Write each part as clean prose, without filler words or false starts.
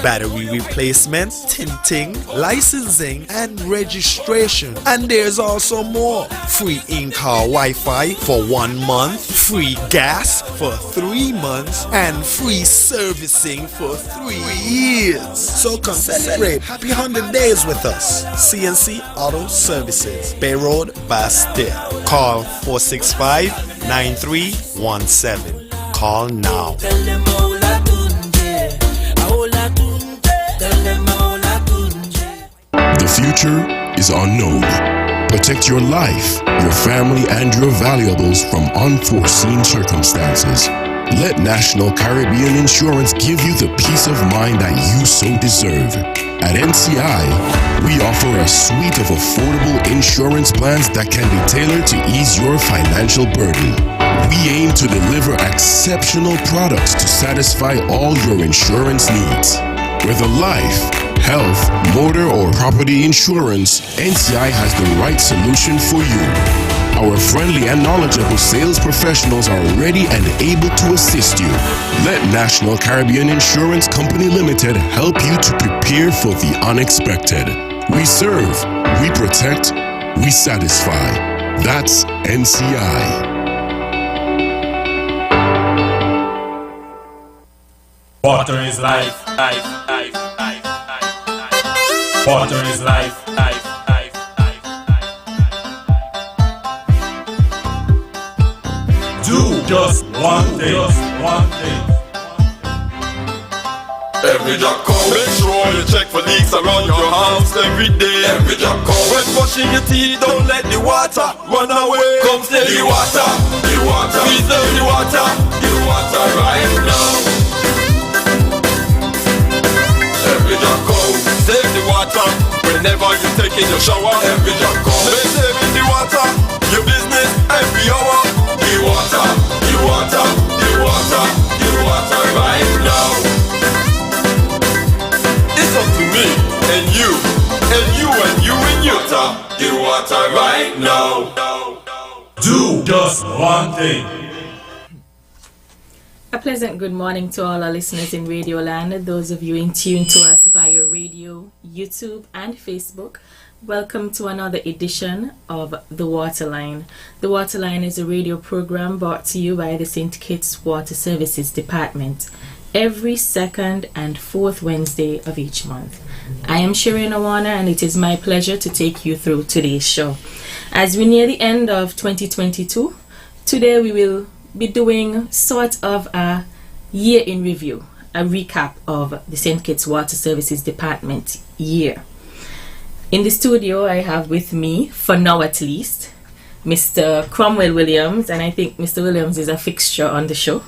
battery replacement, tinting, licensing, and registration. And there's also more. Free in-car Wi-Fi for 1 month, free gas for 3 months, and free servicing for 3 years. So come celebrate happy 100 days with us. CNC Auto Services, Bay Road, Bastille. Call 465-9317. Call now. The future is unknown. Protect your life, your family, and your valuables from unforeseen circumstances. Let National Caribbean Insurance give you the peace of mind that you so deserve. At NCI, we offer a suite of affordable insurance plans that can be tailored to ease your financial burden. We aim to deliver exceptional products to satisfy all your insurance needs. Whether life, health, motor, or property insurance, NCI has the right solution for you. Our friendly and knowledgeable sales professionals are ready and able to assist you. Let National Caribbean Insurance Company Limited help you to prepare for the unexpected. We serve, we protect, we satisfy. That's NCI. Water is life, life, life, life, life, life. Water is life, life, life, life, life. Do just one thing, just one thing. Every drop count. Make sure you check for leaks around your house every day. Every drop count. When brushing your teeth, don't let the water run away. Come save the water, the water. Preserve the water right now. Every drop count. Save the water whenever you take in your shower. Every drop count. Make saving the water your business every hour. The water, the water, the water, the water right now. It's up to me and you and you and you and you. The water right now. Do just one thing. A pleasant good morning to all our listeners in Radio Land, those of you in tune to us via radio, YouTube, and Facebook. Welcome to another edition of The Waterline. The Waterline is a radio program brought to you by the St. Kitts Water Services Department every second and fourth Wednesday of each month. I am Shireen Awana, and it is my pleasure to take you through today's show. As we near the end of 2022, today we will be doing sort of a year in review, a recap of the St. Kitts Water Services Department year. In the studio, I have with me, for now at least, Mr. Cromwell Williams, and I think Mr. Williams is a fixture on the show.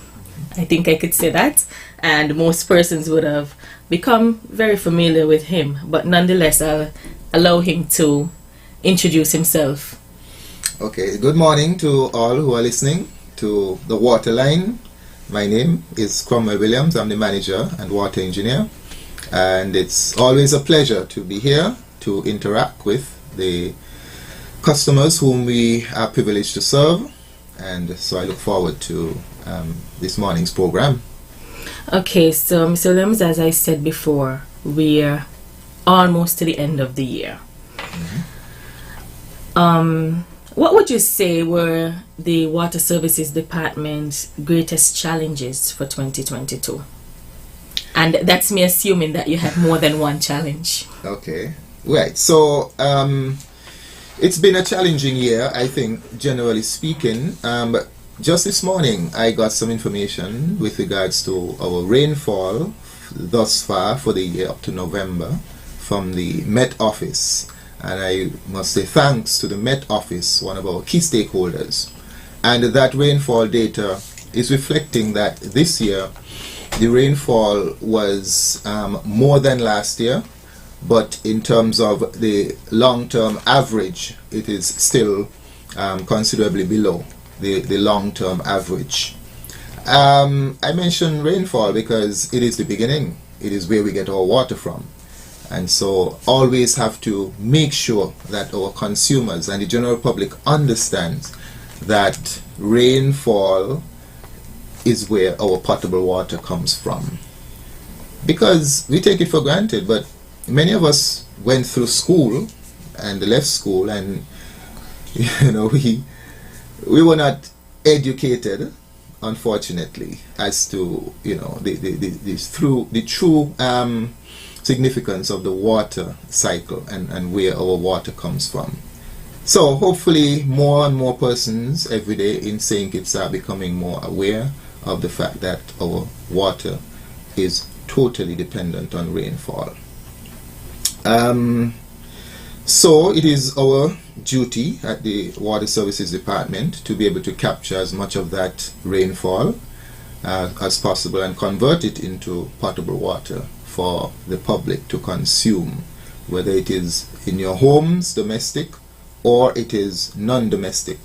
I think I could say that, and most persons would have become very familiar with him, but nonetheless, I'll allow him to introduce himself. Okay, good morning to all who are listening to the Waterline. My name is Cromwell Williams. I'm the manager and water engineer, and it's always a pleasure to be here to interact with the customers whom we are privileged to serve, and so I look forward to this morning's program. Okay, so Mr. Williams, as I said before, we're almost to the end of the year. What would you say were the Water Services Department's greatest challenges for 2022? And that's me assuming that you had more than one challenge. Okay, right. So it's been a challenging year, I think, generally speaking. But just this morning, I got some information with regards to our rainfall thus far for the year up to November from the Met Office. And I must say thanks to the Met Office, one of our key stakeholders. And that rainfall data is reflecting that this year the rainfall was more than last year, but in terms of the long-term average, it is still considerably below the long-term average. I mentioned rainfall because it is the beginning. It is where we get our water from. And so always have to make sure that our consumers and the general public understands that rainfall is where our potable water comes from. because we take it for granted, but many of us went through school and left school, and you know, we were not educated, unfortunately, as to, you know, the true significance of the water cycle and where our water comes from. So hopefully more and more persons every day in St. Kitts are becoming more aware of the fact that our water is totally dependent on rainfall. So it is our duty at the Water Services Department to be able to capture as much of that rainfall as possible and convert it into potable water for the public to consume, whether it is in your homes, domestic, or it is non-domestic,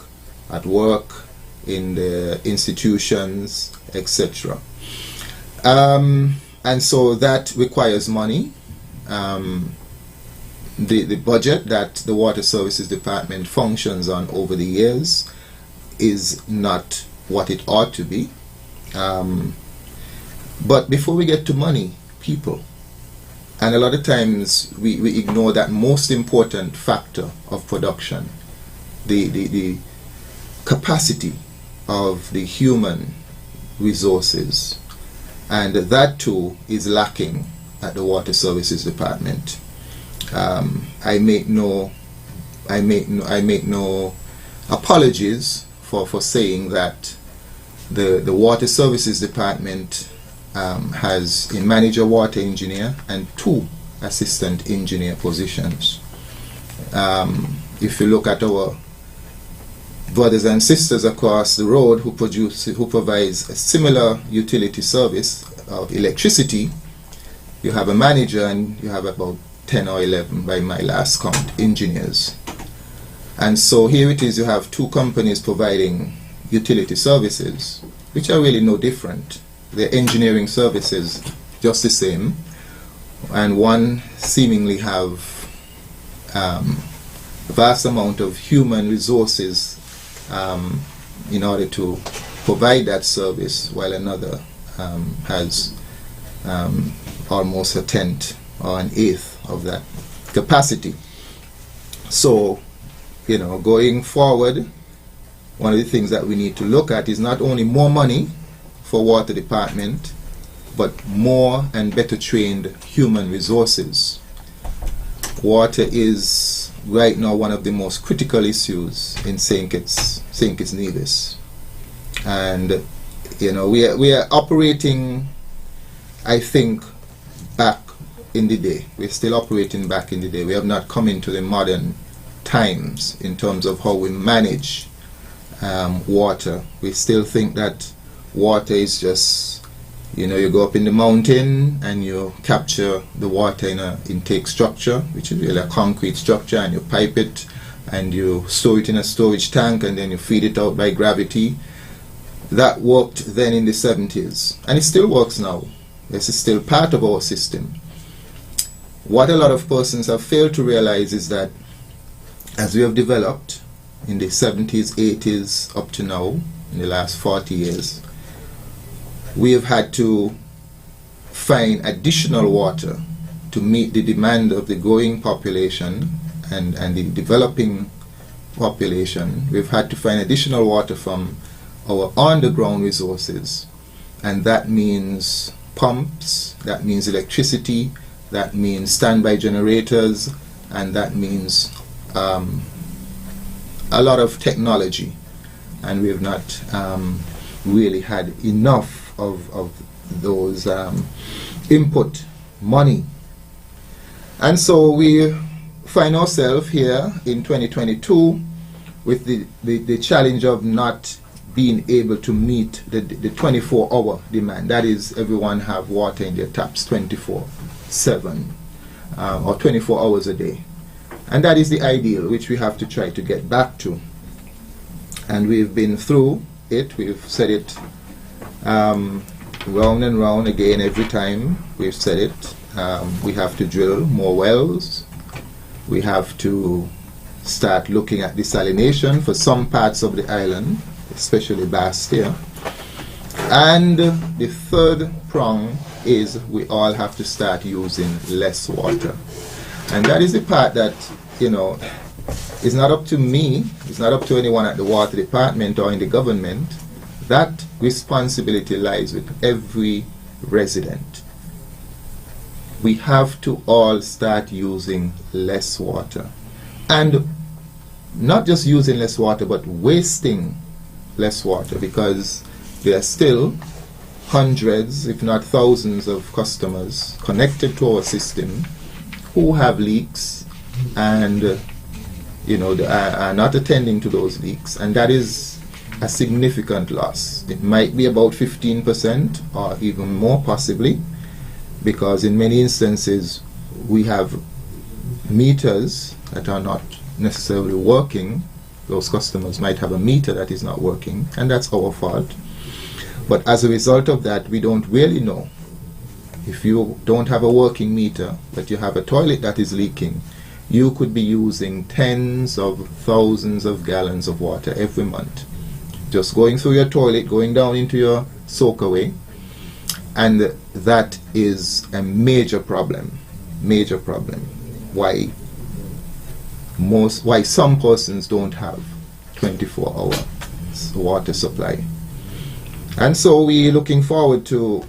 at work, in the institutions, etc. And so that requires money. The budget that the Water Services Department functions on over the years is not what it ought to be. But before we get to money, people. And a lot of times we ignore that most important factor of production, the capacity of the human resources. And that too is lacking at the Water Services Department. I make no apologies for saying that the Water Services Department has a manager water engineer and 2 assistant engineer positions. If you look at our brothers and sisters across the road who provides a similar utility service of electricity, you have a manager and you have about 10 or 11 by my last count engineers. And so here it is, you have 2 companies providing utility services, which are really no different. They're engineering services just the same, and one seemingly have a vast amount of human resources in order to provide that service, while another has almost a tenth or an eighth of that capacity. So, you know, going forward, one of the things that we need to look at is not only more money for water department, but more and better trained human resources. Water is right now one of the most critical issues in St. Kitts Nevis. And you know, we are operating, I think, back in the day. We're still operating back in the day. We have not come into the modern times in terms of how we manage water. We still think that water is just, you know, you go up in the mountain and you capture the water in an intake structure, which is really a concrete structure, and you pipe it and you store it in a storage tank and then you feed it out by gravity. That worked then in the 70s, and it still works now. This is still part of our system. What a lot of persons have failed to realize is that as we have developed in the 70s, 80s up to now, in the last 40 years, we have had to find additional water to meet the demand of the growing population and the developing population. We've had to find additional water from our underground resources, and that means pumps, that means electricity, that means standby generators, and that means a lot of technology. And we have not really had enough of those input money. And so we find ourselves here in 2022 with the challenge of not being able to meet the 24-hour demand. That is, everyone have water in their taps 24/7 or 24 hours a day. And that is the ideal which we have to try to get back to. And we've been through it. We've said it round and round again every time we've said it. We have to drill more wells. We have to start looking at desalination for some parts of the island, especially Bastia. And the third prong is we all have to start using less water. And that is the part that, it's not up to me, it's not up to anyone at the water department or in the government. That responsibility lies with every resident. We have to all start using less water. And not just using less water, but wasting less water, because there are still hundreds, if not thousands, of customers connected to our system who have leaks and are not attending to those leaks, and that is a significant loss. It might be about 15% or even more possibly, because in many instances we have meters that are not necessarily working. Those customers might have a meter that is not working, and that's our fault. But as a result of that, we don't really know. If you don't have a working meter, but you have a toilet that is leaking, you could be using tens of thousands of gallons of water every month. Just going through your toilet, going down into your soakaway, and that is a major problem. Major problem. Why some persons don't have 24-hour water supply. And so we're looking forward to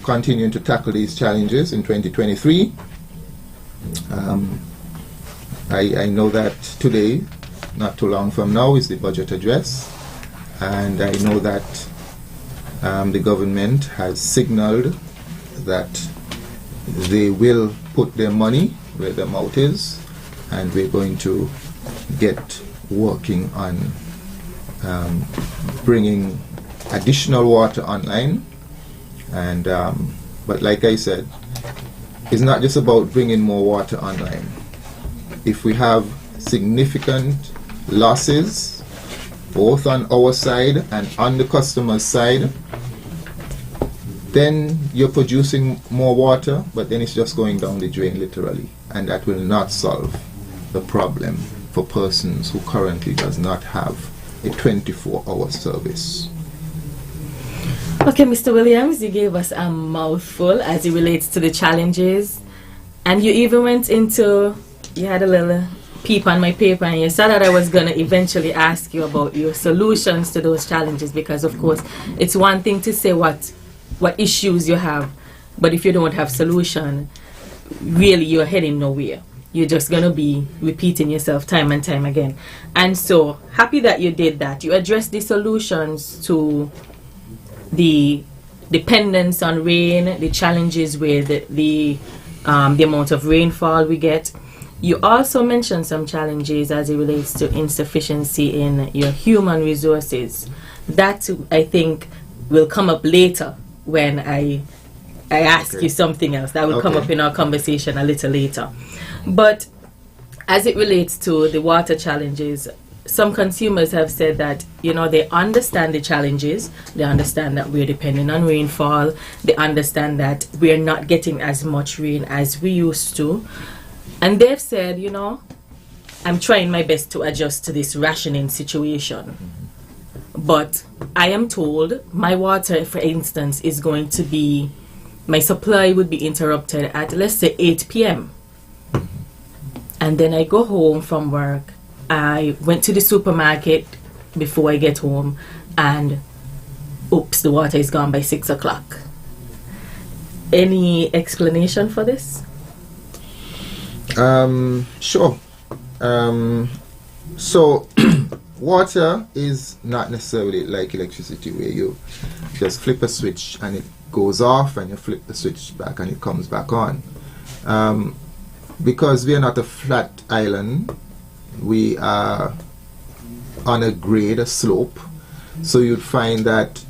continuing to tackle these challenges in 2023. I know that today, not too long from now, is the budget address, and I know that the government has signaled that they will put their money where their mouth is, and we're going to get working on bringing additional water online. And but like I said, it's not just about bringing more water online. If we have significant losses both on our side and on the customer's side, then you're producing more water, but then it's just going down the drain literally, and that will not solve the problem for persons who currently does not have a 24-hour service. Okay, Mr. Williams, you gave us a mouthful as it relates to the challenges, and you even went into, you had a little peep on my paper, and you said that I was going to eventually ask you about your solutions to those challenges, because of course it's one thing to say what issues you have, but if you don't have solution, really you're heading nowhere. You're just going to be repeating yourself time and time again. And so happy that you did that. You addressed the solutions to the dependence on rain, the challenges with the amount of rainfall we get. You also mentioned some challenges as it relates to insufficiency in your human resources. That, I think, will come up later when I ask you something else. That will come up in our conversation a little later. But as it relates to the water challenges, some consumers have said that, they understand the challenges, they understand that we're depending on rainfall, they understand that we're not getting as much rain as we used to, and they've said, I'm trying my best to adjust to this rationing situation. But I am told my water, for instance, is going to be, my supply would be interrupted at, let's say, 8 p.m. And then I go home from work, I went to the supermarket before I get home, and oops, the water is gone by 6 o'clock. Any explanation for this? Sure. So water is not necessarily like electricity, where you just flip a switch and it goes off, and you flip the switch back and it comes back on. Because we are not a flat island, we are on a grade, a slope. So you'd find that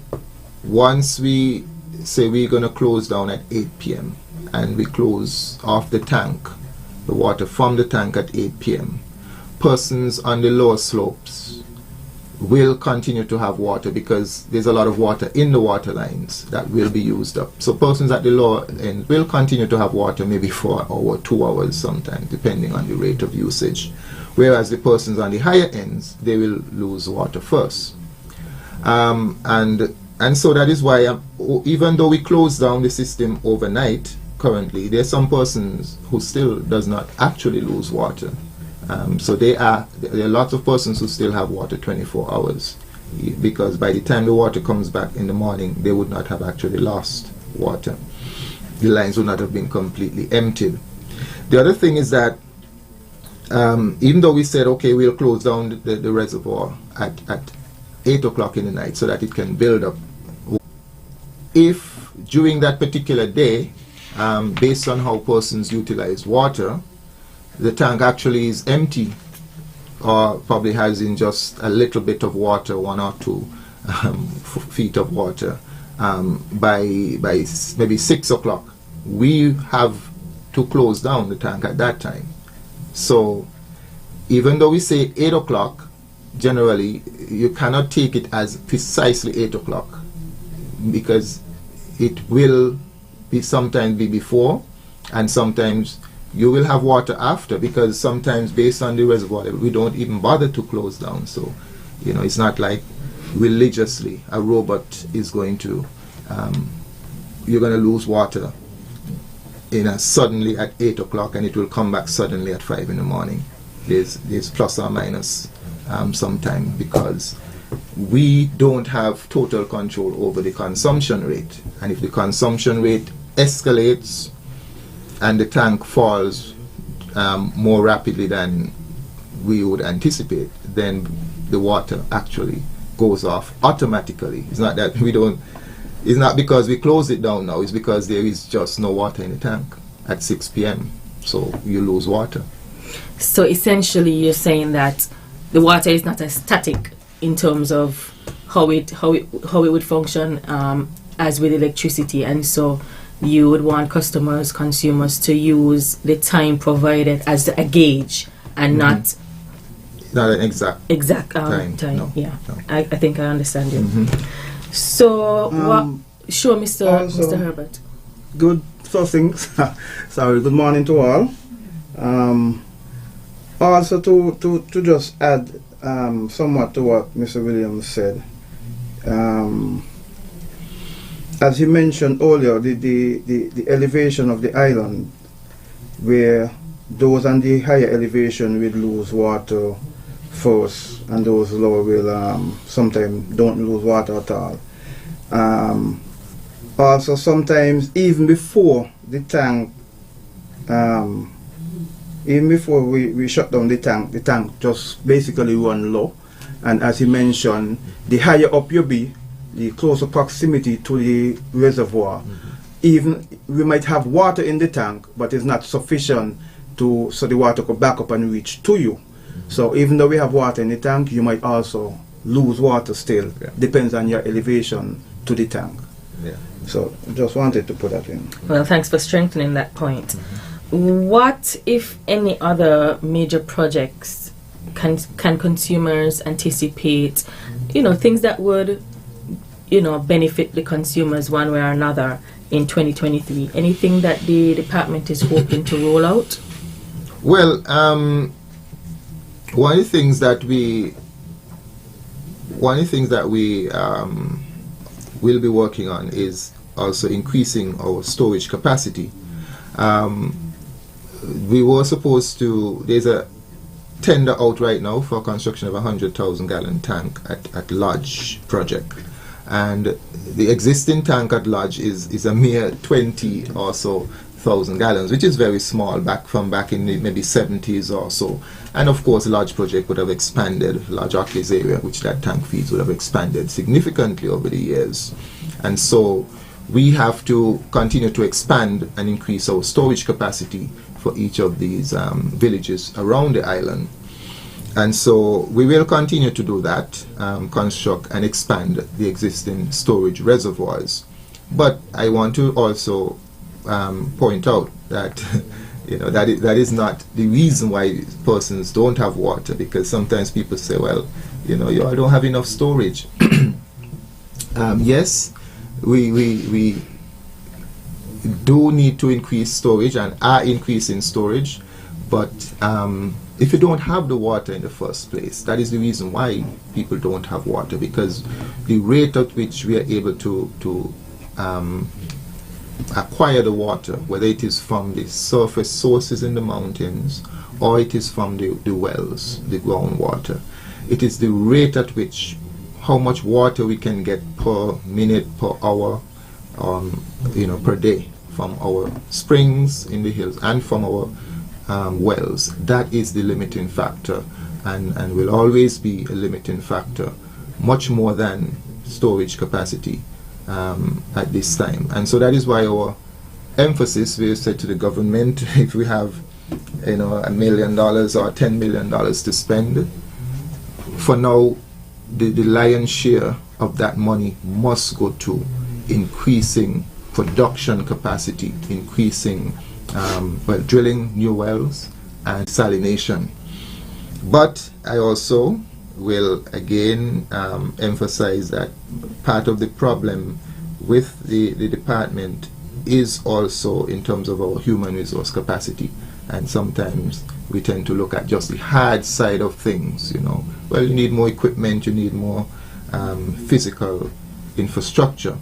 once we say we're going to close down at 8 p.m. and we close off the tank, the water from the tank at 8 p.m., persons on the lower slopes will continue to have water, because there's a lot of water in the water lines that will be used up. So persons at the lower end will continue to have water maybe for 1 or 2 hours sometimes, depending on the rate of usage. Whereas the persons on the higher ends, they will lose water first. And And so that is why, even though we close down the system overnight, currently, there are some persons who still does not actually lose water. So there are lots of persons who still have water 24 hours, because by the time the water comes back in the morning, they would not have actually lost water. The lines would not have been completely emptied. The other thing is that even though we said, okay, we'll close down the reservoir at 8 o'clock in the night so that it can build up, if during that particular day, based on how persons utilize water, the tank actually is empty, or probably has in just a little bit of water, 1 or 2 feet of water, by maybe 6 o'clock, we have to close down the tank at that time. So even though we say 8 o'clock, generally you cannot take it as precisely 8 o'clock, because it will be sometimes be before, and sometimes you will have water after, because sometimes based on the reservoir level, we don't even bother to close down. So, you know, it's not like religiously a robot is going to, you're going to lose water suddenly at 8 o'clock and it will come back suddenly at 5 in the morning. There's plus or minus sometime, because we don't have total control over the consumption rate. And if the consumption rate escalates and the tank falls more rapidly than we would anticipate, then the water actually goes off automatically. It's not that we don't, it's not because we close it down now, it's because there is just no water in the tank at 6 p.m. So you lose water. So essentially you're saying that the water is not as static in terms of how it would function as with electricity, and so you would want consumers to use the time provided as a gauge and not an exact time. No, yeah, no. I think I understand you. So sure, Mr. Herbert. Good first things. Sorry, good morning to all. Also to just add somewhat to what Mr. Williams said. As he mentioned earlier, the elevation of the island, where those on the higher elevation will lose water first, and those lower will sometimes don't lose water at all. Also, sometimes even before the tank, even before we shut down the tank just basically run low. And as he mentioned, the higher up you be, the closer proximity to the reservoir, even we might have water in the tank, but it's not sufficient so the water could back up and reach to you. So even though we have water in the tank, you might also lose water still. Depends on your elevation to the tank. So just wanted to put that in. Well, thanks for strengthening that point. What, if any, other major projects can consumers anticipate, things that would, benefit the consumers one way or another in 2023? Anything that the department is hoping to roll out? Well, one of the things that we will be working on is also increasing our storage capacity. We were supposed to, there's a tender out right now for construction of a 100,000 gallon tank at Lodge project, and the existing tank at Lodge is a mere 20 or so thousand gallons, which is very small, back in the maybe 70s or so. And of course, the Lodge project would have expanded, Lodge Ockleys area, which that tank feeds, would have expanded significantly over the years. And so we have to continue to expand and increase our storage capacity for each of these villages around the island. And so we will continue to do that, construct and expand the existing storage reservoirs. But I want to also point out that that is not the reason why persons don't have water, because sometimes people say, well, you all don't have enough storage. Yes, we do need to increase storage and are increasing storage, But if you don't have the water in the first place, that is the reason why people don't have water, because the rate at which we are able to acquire the water, whether it is from the surface sources in the mountains or it is from the wells, the groundwater, it is the rate at which, how much water we can get per minute, per hour, per day from our springs in the hills and from our wells. That is the limiting factor, and will always be a limiting factor, much more than storage capacity at this time. And so that is why our emphasis, we have said to the government, if we have $1 million or $10 million to spend, for now the lion's share of that money must go to increasing production capacity, increasing drilling new wells and salination. But I also will again emphasize that part of the problem with the department is also in terms of our human resource capacity, and sometimes we tend to look at just the hard side of things. Well, you need more equipment, you need more physical infrastructure,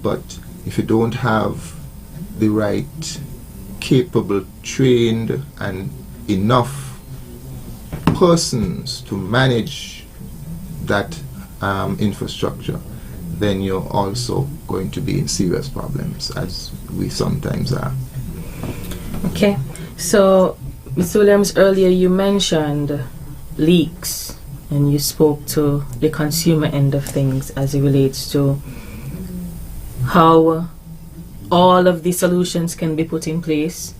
but if you don't have the right, capable, trained and enough persons to manage that infrastructure, then you're also going to be in serious problems, as we sometimes are. Okay, so Mr. Williams, earlier you mentioned leaks and you spoke to the consumer end of things as it relates to how all of the solutions can be put in place,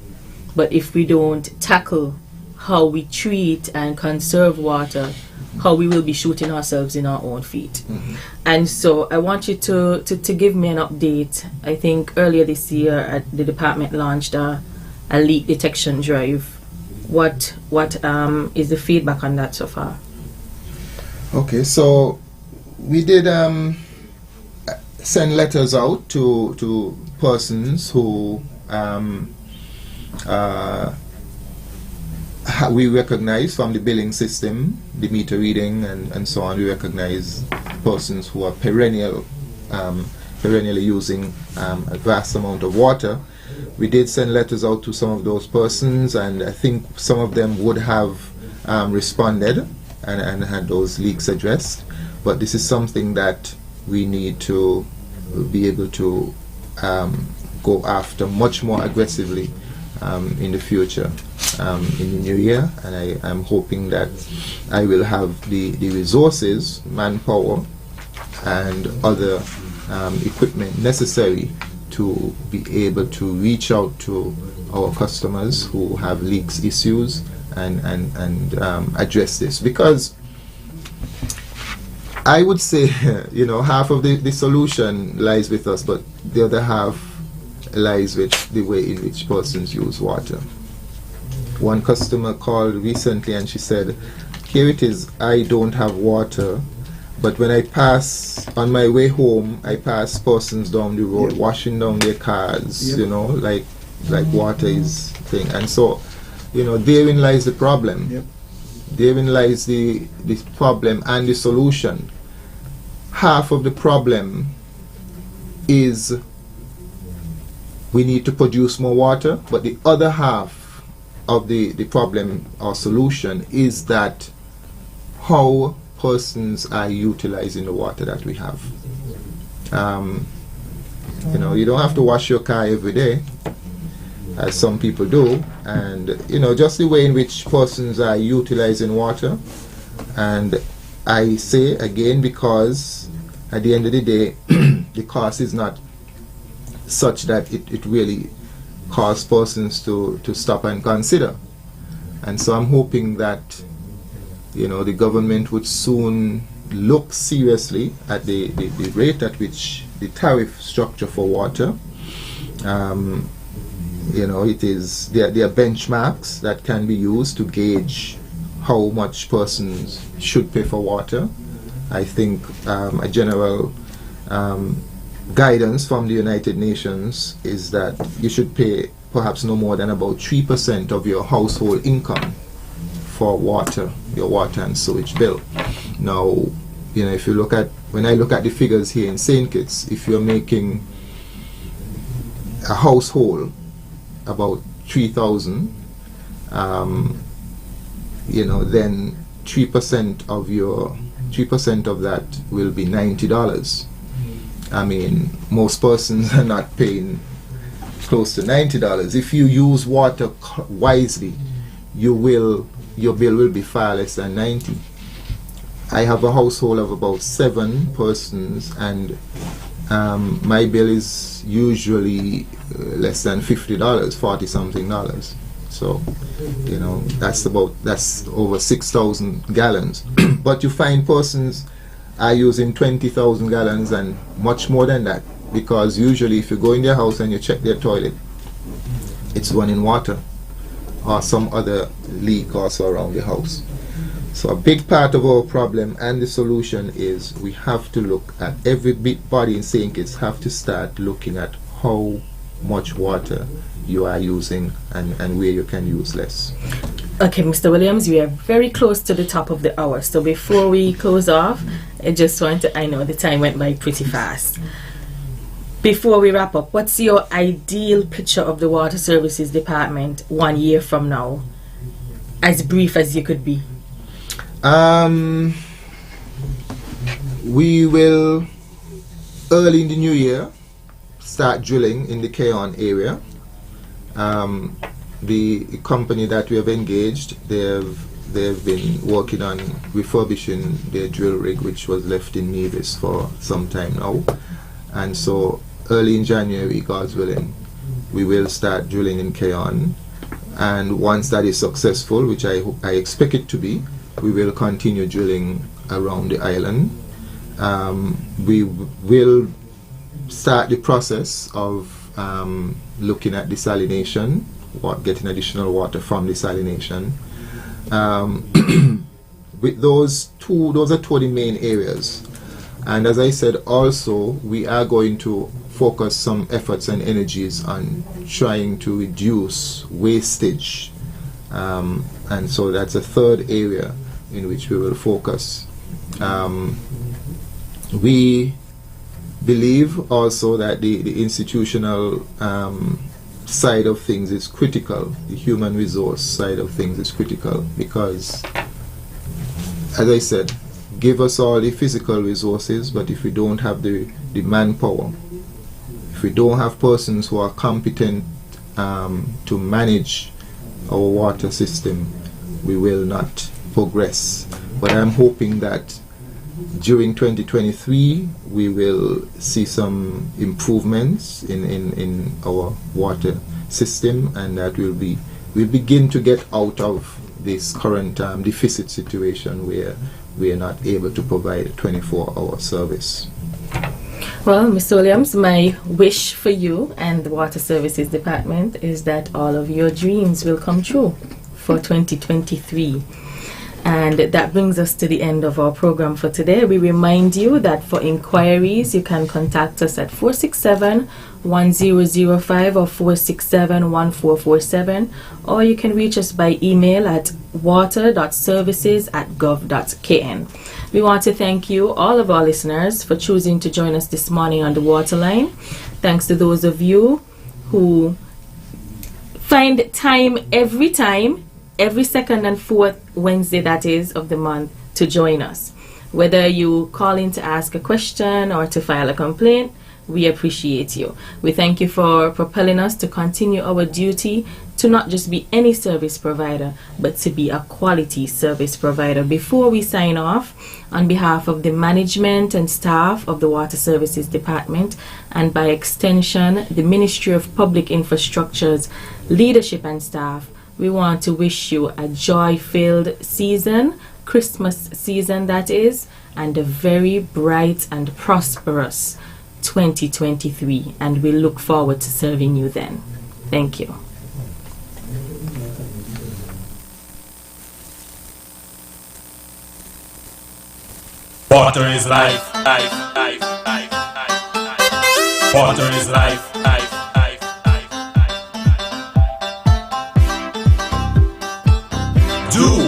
but if we don't tackle how we treat and conserve water, how we will be shooting ourselves in our own feet. And so I want you to give me an update. I think earlier this year the department launched a leak detection drive. What is the feedback on that so far? Okay, so we did send letters out to persons who we recognize from the billing system, the meter reading and so on. We recognize persons who are perennially using a vast amount of water. We did send letters out to some of those persons, and I think some of them would have responded and had those leaks addressed. But this is something that we need to be able to go after much more aggressively in the future, in the new year. And I'm hoping that I will have the resources, manpower and other equipment necessary to be able to reach out to our customers who have leaks issues and address this. Because I would say, half of the solution lies with us, but the other half lies with the way in which persons use water. One customer called recently and she said, here it is, I don't have water, but when I pass, on my way home, I pass persons down the road washing down their cars, like water is thing. And so, therein lies the problem. Therein lies the problem and the solution. Half of the problem is we need to produce more water, but the other half of the problem or solution is that how persons are utilizing the water that we have. You don't have to wash your car every day, as some people do, and just the way in which persons are utilizing water. And I say again, because at the end of the day the cost is not such that it really causes persons to stop and consider. And so I'm hoping that the government would soon look seriously at the rate at which the tariff structure for water, it is there are benchmarks that can be used to gauge how much persons should pay for water. I think a general guidance from the United Nations is that you should pay perhaps no more than about 3% of your household income for water, your water and sewage bill. Now, if you look at, when I look at the figures here in St. Kitts, if you're making a household about 3,000, then 3% of that will be $90. I mean, most persons are not paying close to $90. If you use water wisely, your bill will be far less than 90. I have a household of about 7 persons, and my bill is usually less than $50, 40 something dollars. So, that's over 6,000 gallons. But you find persons are using 20,000 gallons and much more than that, because usually if you go in their house and you check their toilet, it's running water or some other leak also around the house. So a big part of our problem and the solution is we have to look at every body in St. Kitts have to start looking at how much water you are using and where you can use less. Okay, Mr. Williams, we are very close to the top of the hour. So before we close off, I know the time went by pretty fast. Before we wrap up, what's your ideal picture of the Water Services Department 1 year from now? As brief as you could be. We will, early in the new year, start drilling in the Keon area. The company that we have engaged, they've been working on refurbishing their drill rig, which was left in Nevis for some time now. And so early in January, God's willing, we will start drilling in Keon. And once that is successful, which I expect it to be, we will continue drilling around the island. We will start the process of looking at desalination, getting additional water from desalination. With those are two of the main areas. And as I said, also we are going to focus some efforts and energies on trying to reduce wastage, and so that's a third area in which we will focus. We believe also that the institutional side of things is critical. The human resource side of things is critical because, as I said, give us all the physical resources, but if we don't have the manpower, if we don't have persons who are competent to manage our water system, we will not progress. But I'm hoping that during 2023 we will see some improvements in our water system, and that we'll begin to get out of this current deficit situation where we are not able to provide a 24-hour service. Well, Mr. Williams, my wish for you and the Water Services Department is that all of your dreams will come true for 2023. And that brings us to the end of our program for today. We remind you that for inquiries, you can contact us at 467-1005 or 467-1447, or you can reach us by email at water.services@gov.kn. We want to thank you, all of our listeners, for choosing to join us this morning on the Waterline. Thanks to those of you who find time, every second and fourth Wednesday, that is, of the month, to join us. Whether you call in to ask a question or to file a complaint, we appreciate you. We thank you for propelling us to continue our duty to not just be any service provider, but to be a quality service provider. Before we sign off, on behalf of the management and staff of the Water Services Department, and by extension, the Ministry of Public Infrastructure's leadership and staff, we want to wish you a joy-filled season, Christmas season that is, and a very bright and prosperous 2023. And we look forward to serving you then. Thank you. Water is life, life, life, life, life, life. Water is life, life, life, life, life, life.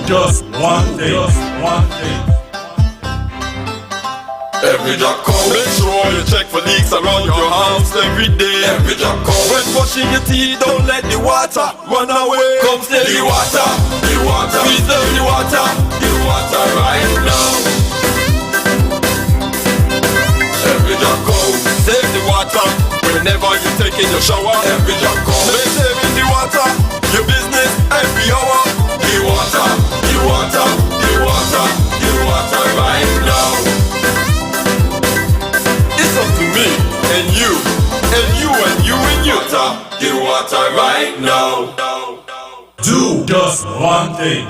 just one thing. Just one thing. Every job come, make sure you check for leaks around your house every day. Every job come, when brushing your teeth, don't let the water run away. Come stay the water, preserve the water right now. Every job come, save the water whenever you take in your shower. Every job come, make saving the water your business every hour. The water right now. It's up to me and you and you and you and you. The water right now. Do just one thing.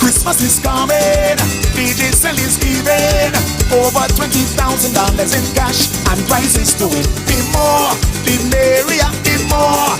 Christmas is coming, DJ Sell is giving over $20,000 in cash and prizes to win. The more, the merrier, the more.